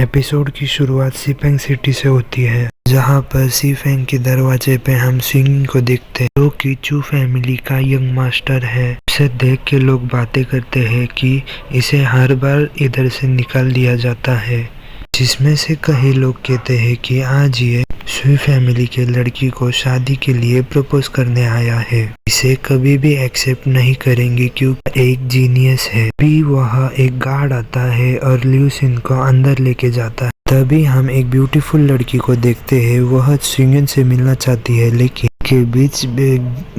Episode की शुरुआत सीपेंग city से होती है, जहां पर सीफेंग के दरवाजे पे हम सिंगिंग को देखते हैं, जो कि चू फैमिली का यंग मास्टर है। इसे देख के लोग बातें करते हैं कि इसे हर बार इधर से निकाल दिया जाता है, जिसमें से कई लोग कहते हैं कि आज ये चू फैमिली के लड़की को शादी के लिए प्रपोज करने आया है, इसे कभी भी एक्सेप्ट नहीं करेंगे क्योंकि एक जीनियस है। भी वह एक गार्ड आता है और ल्यूसिन को अंदर लेके जाता है। तभी हम एक ब्यूटीफुल लड़की को देखते हैं, वह सिंगन से मिलना चाहती है लेकिन के बीच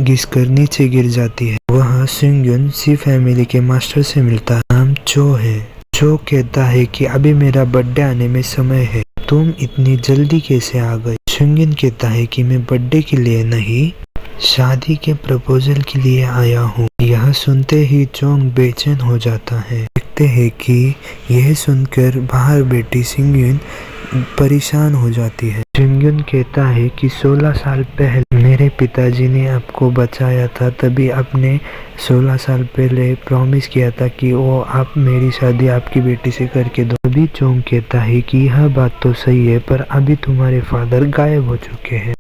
घिसकर नीचे गिर जाती है। वह सिंगन सी फैमिली के मास्टर से मिलता है, नाम चो है। चो कहता है कि अभी मेरा बर्थडे आने में समय है, तुम इतनी जल्दी कैसे आ गए। सिंगन कहता है कि मैं बर्थडे के लिए नहीं, शादी के प्रपोजल के लिए आया हूँ। यह सुनते ही चोंग बेचैन हो जाता है। देखते हैं कि यह सुनकर बाहर बैठी सिंगन परेशान हो जाती है। सिंगन कहता है कि 16 साल पहले मेरे पिताजी ने आपको बचाया था, तभी आपने 16 साल पहले प्रॉमिस किया था कि वो आप मेरी शादी आपकी बेटी से करके दो। तभी चोंग कहता है कि यह बात तो सही है, पर अभी तुम्हारे फादर गायब हो चुके हैं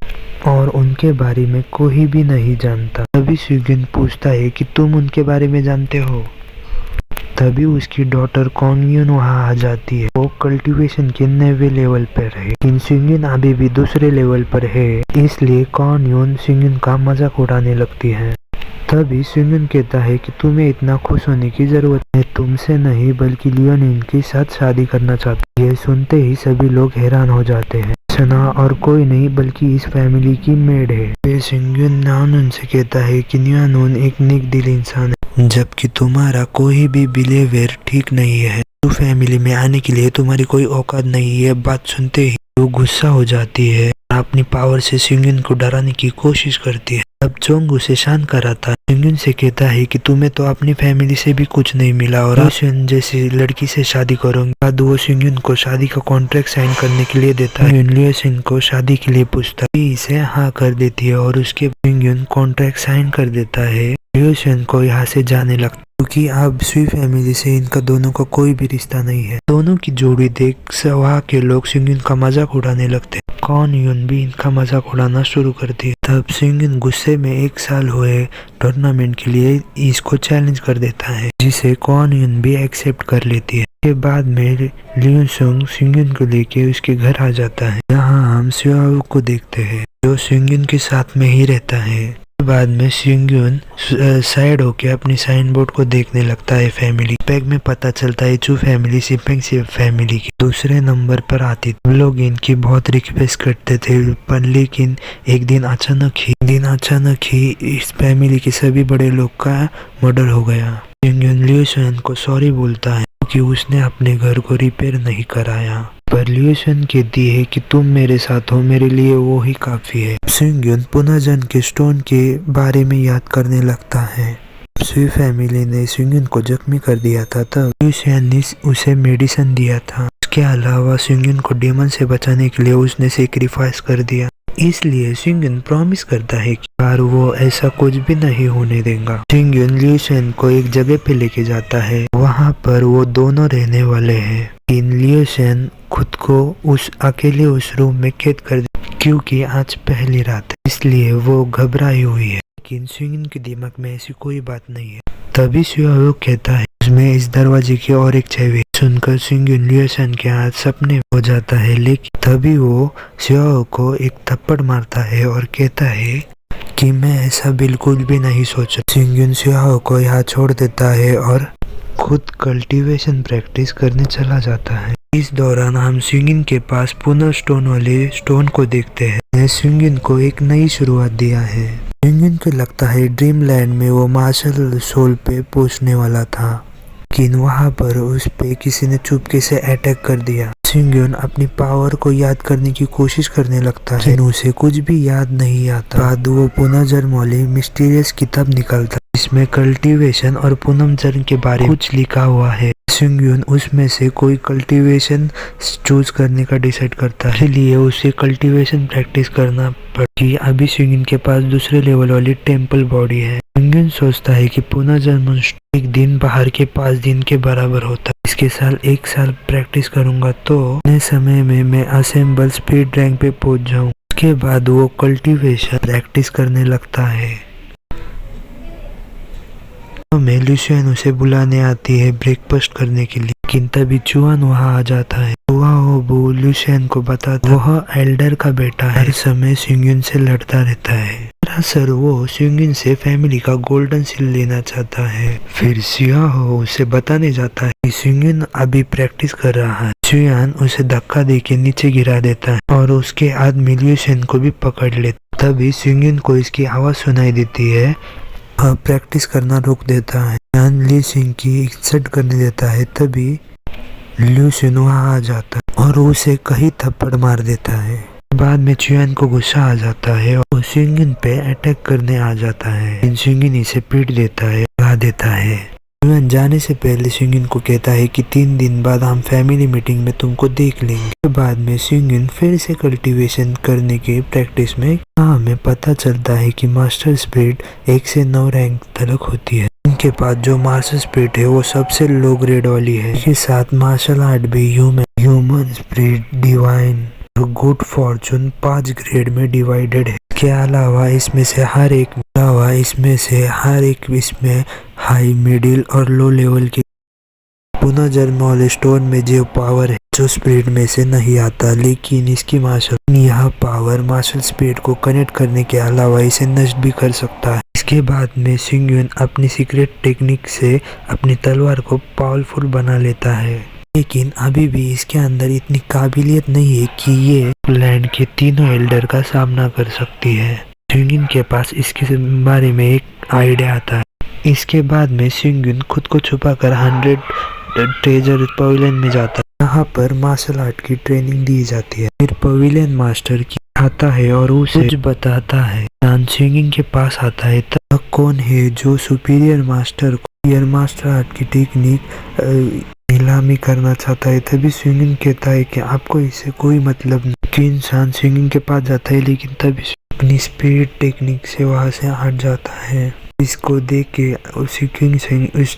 और उनके बारे में कोई भी नहीं जानता। तभी सिंगन पूछता है कि तुम उनके बारे में जानते हो। तभी उसकी डॉटर कॉन्यून वहाँ आ जाती है। वो कल्टीवेशन के 9वें लेवल पर है, लेकिन सिंगन अभी भी दूसरे लेवल पर है, इसलिए कॉन्यून सिंगन का मजाक उड़ाने लगती है। तभी सिंगन कहता है कि तुम्हें इतना खुश होने की जरूरत है, तुमसे नहीं बल्कि लियोनिन के साथ शादी करना चाहती है। यह सुनते ही सभी लोग हैरान हो जाते हैं। सना और कोई नहीं बल्कि इस फैमिली की मेड है। फिर सिंगन न्यानून से कहता है कि न्यानून एक नेक दिल इंसान है, जबकि तुम्हारा कोई भी बिहेवियर ठीक नहीं है। तो फैमिली में आने के लिए तुम्हारी कोई औकात नहीं है। बात सुनते ही वो गुस्सा हो जाती है, अपनी पावर से सिंगन को डराने की कोशिश करती है। तब चोंग उसे शांत कराता है। सिंगन से कहता है कि तुम्हें तो अपनी फैमिली से भी कुछ नहीं मिला और ल्यूसिन जैसी लड़की से शादी करोगे। बाद वो सिंगन को शादी का कॉन्ट्रैक्ट साइन करने के लिए देता है। ल्यूसिन को शादी के लिए पूछता है, इसे हाँ कर देती है और उसके सिंगन कॉन्ट्रैक्ट साइन कर देता है। ल्यूसिन को यहाँ से जाने लगता है क्योंकि अब स्वी फैमिली से इनका दोनों का कोई भी रिश्ता नहीं है। दोनों की जोड़ी देख वहाँ के लोग सिंगन का मजाक उड़ाने लगते हैं। कॉन्यून भी इनका मजाक उड़ाना शुरू करती है। तब सिंगन गुस्से में 1 साल हुए टूर्नामेंट के लिए इसको चैलेंज कर देता है, जिसे कॉन्यून भी एक्सेप्ट कर लेती है। के बाद में ल्यूसुंग सिंगन को लेके उसके घर आ जाता है। यहाँ हम सियाओ को देखते हैं, जो सिंगन के साथ में ही रहता है। बाद में सिंगन साइड होके अपनी साइन बोर्ड को देखने लगता है। फैमिली पैक में पता चलता है चू फैमिली सीपेंग फैमिली की दूसरे नंबर पर आती। लोग इनकी बहुत रिक्वेस्ट करते थे, पर लेकिन एक दिन अचानक ही इस फैमिली के सभी बड़े लोग का मर्डर हो गया। सिंगन ल्यूसन को सॉरी बोलता है कि उसने अपने घर को रिपेयर नहीं कराया, पर ल्यूसन कहती है कि तुम मेरे साथ हो, मेरे लिए वो ही काफी है। सिंगन पुनर्जन्म के स्टोन के बारे में याद करने लगता है। स्वी फैमिली ने सिंगन को जख्मी कर दिया था, तब ल्यूसन ने उसे मेडिसिन दिया था। इसके अलावा सिंगन को डेमन से बचाने के लिए उसने सेक्रीफाइस कर दिया। इसलिए सिंगन प्रॉमिस करता है कि यार वो ऐसा कुछ भी नहीं होने देगा। सिंगन ल्यूसन को एक जगह पे लेके जाता है, वहाँ पर वो दोनों रहने वाले हैं। इन ल्यूसन खुद को अकेले उस रूम में कैद कर दे क्योंकि आज पहली रात है, इसलिए वो घबराई हुई है। लेकिन सिंगन के दिमाग में ऐसी कोई बात नहीं है। तभी सियाओ कहता है उसमें इस दरवाजे की और एक चाबी। सुनकर सिंगन ल्यूसन के हाथ सपने हो जाता है, लेकिन तभी वो सियाओ को एक थप्पड़ मारता है और कहता है कि मैं ऐसा बिल्कुल भी नहीं सोचा। सिंगन सियाओ को यहाँ छोड़ देता है और खुद कल्टीवेशन प्रैक्टिस करने चला जाता है। इस दौरान हम सिंगन के पास पुनः स्टोन वाले स्टोन को देखते हैं। सिंगन को एक नई शुरुआत दिया है। सिंगन को लगता है ड्रीम लैंड में वो मार्शल सोल पे पहुंचने वाला था, लेकिन वहां पर उस पे किसी ने चुपके से अटैक कर दिया। सिंगन अपनी पावर को याद करने की कोशिश करने लगता है, लेकिन उसे कुछ भी याद नहीं आता। बाद वो पुनर्जन्म वाली मिस्टीरियस किताब निकालता इसमें कल्टीवेशन और पुनर्जन्म के बारे में कुछ लिखा हुआ है। सिंगयून उसमें से कोई कल्टीवेशन चूज करने का डिसाइड करता है, इसलिए उसे कल्टीवेशन प्रैक्टिस करना पड़ती। अभी सिंगयून के पास दूसरे लेवल वाली टेम्पल बॉडी है। सिंगयून सोचता है कि पुनर्जन्म एक दिन बाहर के 5 दिन के बराबर होता है। इसके साल 1 साल प्रैक्टिस करूंगा तो नए समय में मैं असेंबल स्पीड रैंक पे पहुंच जाऊं। उसके बाद वो कल्टीवेशन प्रैक्टिस करने लगता है। में लुसियन उसे बुलाने आती है ब्रेकफास्ट करने के लिए, लेकिन तभी चुआन वहाँ आ जाता है। वो लुसियन को बताता वह एल्डर का बेटा है, हर समय सिंगयून से लड़ता रहता है। दरअसल वो सिंगयून से फैमिली का गोल्डन सील लेना चाहता है। फिर सियाहो उसे बताने जाता है कि सिंगयून अभी प्रैक्टिस कर रहा है। चुआन उसे धक्का देके नीचे गिरा देता है और उसके आदमी लुसियन को भी पकड़ लेता। तभी सिंगयून को इसकी आवाज सुनाई देती है। प्रैक्टिस करना रोक देता है। यान ली सिंह की इज्जत करने देता है। तभी लुसियन वहाँ आ जाता है और उसे कहीं थप्पड़ मार देता है। बाद में चुआन को गुस्सा आ जाता है और सिंगयून पे अटैक करने आ जाता है। सिंगयून इसे पीट देता है, भगा देता है। चुआन जाने से पहले सिंगयून को कहता है कि 3 दिन बाद हम फैमिली मीटिंग में तुमको देख लेंगे। बाद में सिंगयून फिर से कल्टीवेशन करने की प्रैक्टिस में हमें पता चलता है कि मास्टर स्पिरिट 1 से 9 रैंक तक होती है। इनके पास जो मास्टर स्पिरिट है वो सबसे लो ग्रेड वाली है। इसके साथ मार्शल आर्ट भी ह्यूमन स्पिरिट, डिवाइन और गुड फॉर्चून 5 ग्रेड में डिवाइडेड है। इसके अलावा इसमें से हर एक इसमें हाई, मिडिल और लो लेवल के पुनर्जन्म वाले स्टोन में जो पावर है जो स्पिरिट में से नहीं आता, लेकिन इसकी यह पावर मार्शल स्पिरिट को कनेक्ट करने के अलावा इसे नष्ट भी कर सकता है। इसके बाद में सिंगयून अपनी सीक्रेट टेक्निक से अपनी तलवार को पावरफुल बना लेता है, लेकिन अभी भी इसके अंदर इतनी काबिलियत नहीं है कि ये लैंड के तीनों एल्डर का सामना कर सकती है। सिंगयून के पास इसके बारे में एक आइडिया आता है। इसके बाद में सिंगयून खुद को छुपाकर 100 ट्रेजर पवेलियन में जाता है। यहाँ पर मार्शल आर्ट की ट्रेनिंग दी जाती है। फिर पवेलियन मास्टर की आता है और उसे कुछ बताता है। सिंगयून के पास आता है तब कौन है जो सुपीरियर मास्टर आर्ट की टेक्निक नीलामी करना चाहता है। तभी सिंगयून कहता है कि आपको इससे कोई मतलब नहीं। कि इंसान सिंगयून के पास जाता है, लेकिन तभी अपनी स्पीड टेक्निक से वहां से हट जाता है। इसको देख के उस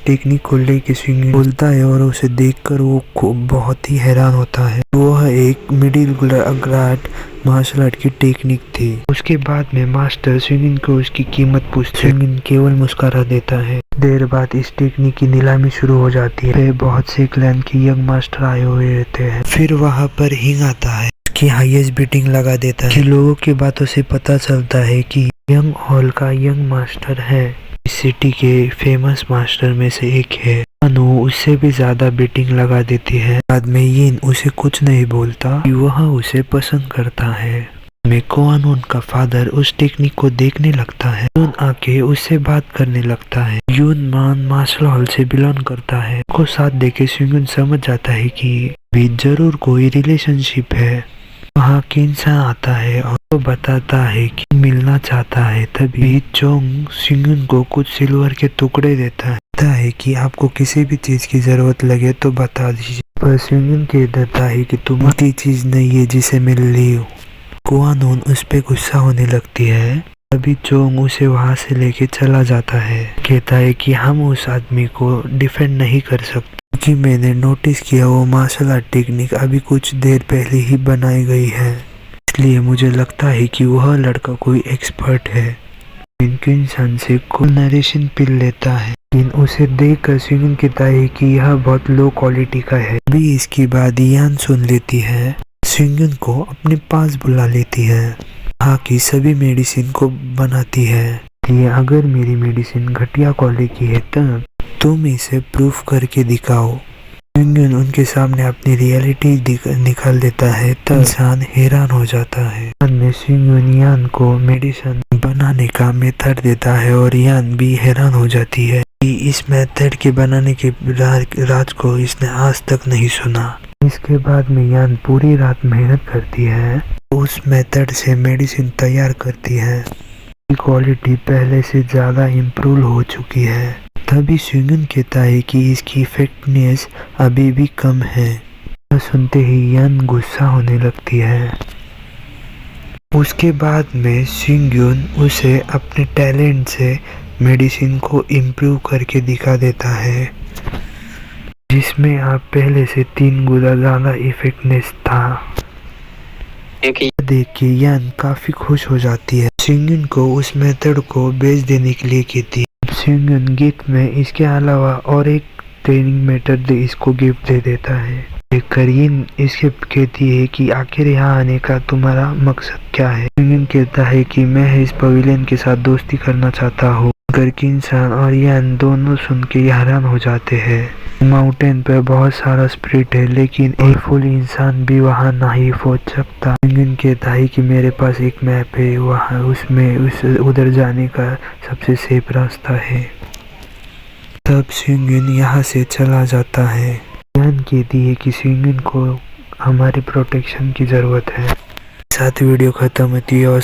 टेक्निक को लेके सिंगयून बोलता है और उसे देखकर वो बहुत ही हैरान होता है। वह एक मिडिल ग्रेड मार्शल आर्ट की टेक्निक थी। उसके बाद में मास्टर सिंगयून को उसकी कीमत पूछते। सिंगयून केवल मुस्कुरा देता है। देर बाद इस टेक्निक की नीलामी शुरू हो जाती है। बहुत से क्लैन के यंग मास्टर आए हुए रहते हैं। फिर वहाँ पर हिंग आता है, उसकी हाईएस्ट बिडिंग लगा देता है। लोगों की बातों से पता चलता है कि यंग हॉल का यंग मास्टर है, इस सिटी के फेमस मास्टर में से एक है। अनु उससे भी ज्यादा बेटिंग लगा देती है। बाद में यिन उसे कुछ नहीं बोलता कि वह उसे पसंद करता है। में कोआनून का फादर उस टेक्निक को देखने लगता है। यून आके उससे बात करने लगता है। यून मार्शल हॉल से बिलोंग करता है। को साथ देके सिंगयून समझ जाता है कि भी जरूर कोई रिलेशनशिप है। वहाँ के इंसान आता है और वो बताता है कि मिलना चाहता है। तभी चोंग सिंगयून को कुछ सिल्वर के टुकड़े देता है कि आपको किसी भी चीज की जरूरत लगे तो बता दीजिए। पर सिंगयून कह देता है कि तुम्हारी चीज नहीं है जिसे मैं ली हूँ। कोआनून उस पे गुस्सा होने लगती है। तभी चोंग उसे वहाँ से लेके चला जाता है। कहता है कि हम उस आदमी को डिफेंड नहीं कर सकते, क्योंकि मैंने नोटिस किया वो मार्शल आर्ट टेक्निक अभी कुछ देर पहले ही बनाई गई है, इसलिए मुझे लगता है कि वह लड़का कोई एक्सपर्ट है। इनके इंसान से कोई नरेशन पिल लेता है, लेकिन उसे देखकर सिंगयून कहता है कि यह बहुत लो क्वालिटी का है। अभी इसकी बात यान सुन लेती है। सिंगयून को अपने पास बुला लेती है। यहाँ की सभी मेडिसिन को बनाती है। ये अगर मेरी मेडिसिन घटिया क्वालिटी की है तब तुम इसे प्रूफ करके दिखाओ। सिंगयून उनके सामने अपनी रियलिटी निकाल देता है। तब इंसान हैरान हो जाता है। बाद में सिंगयून यान को मेडिसिन बनाने का मेथड देता है और यान भी हैरान हो जाती है कि इस मेथड के बनाने के राज को इसने आज तक नहीं सुना। इसके बाद में यान पूरी रात मेहनत करती है, उस मेथड से मेडिसिन तैयार करती है। की क्वालिटी पहले से ज़्यादा इम्प्रूव हो चुकी है। तभी स्विंगन कहता है कि इसकी इफेक्टिवनेस अभी भी कम है। यह सुनते ही यान गुस्सा होने लगती है। उसके बाद में सिंगयुन उसे अपने टैलेंट से मेडिसिन को इम्प्रूव करके दिखा देता है, जिसमें आप पहले से 3 गुना ज़्यादा इफेक्टनेस था। देख के यान काफी खुश हो जाती है। सिंगयुन को उस मेथड को बेच देने के लिए कहती है। सिंगयुन गिफ्ट में इसके अलावा और एक ट्रेनिंग मेथड इसको गिफ्ट दे देता है। करीन इसके कहती है कि आखिर यहाँ आने का तुम्हारा मकसद क्या है। सिंगयुन कहता है कि मैं इस पवेलियन के साथ दोस्ती करना चाहता हूँ। घर के इंसान और यान दोनों सुन के हैरान हो जाते हैं। माउंटेन पे बहुत सारा स्पिरिट है, लेकिन एक फुल इंसान भी वहाँ नहीं पहुँच सकता। सिंगयुन कहता है कि मेरे पास एक मैप है, वहाँ उसमें उधर जाने का सबसे सेफ रास्ता है। तब सिंगयुन यहाँ से चला जाता है। यान कहती है कि सिंगयुन को हमारे प्रोटेक्शन की ज़रूरत है। साथ वीडियो ख़त्म होती है और